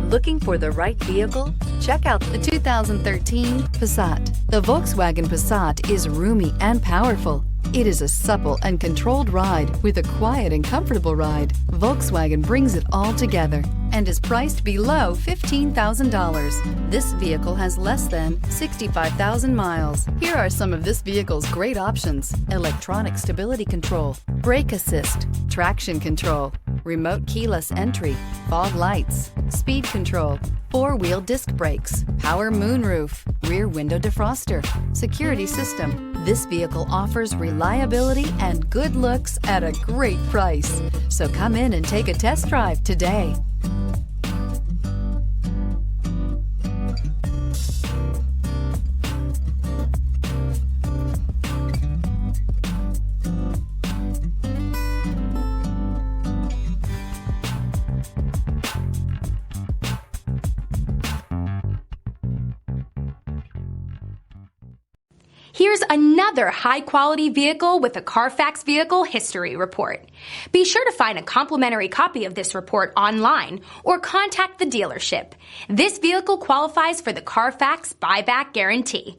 Looking for the right vehicle? Check out the 2013 Passat. The Volkswagen Passat is roomy and powerful. It is a supple and controlled ride with a quiet and comfortable ride. Volkswagen brings it all together and is priced below $15,000. This vehicle has less than 65,000 miles. Here are some of this vehicle's great options: electronic stability control, brake assist, traction control, remote keyless entry, fog lights, speed control, four-wheel disc brakes, power moonroof, rear window defroster, security system. This vehicle offers reliability and good looks at a great price. So come in and take a test drive today. Here's another high-quality vehicle with a Carfax Vehicle History Report. Be sure to find a complimentary copy of this report online or contact the dealership. This vehicle qualifies for the Carfax Buyback Guarantee.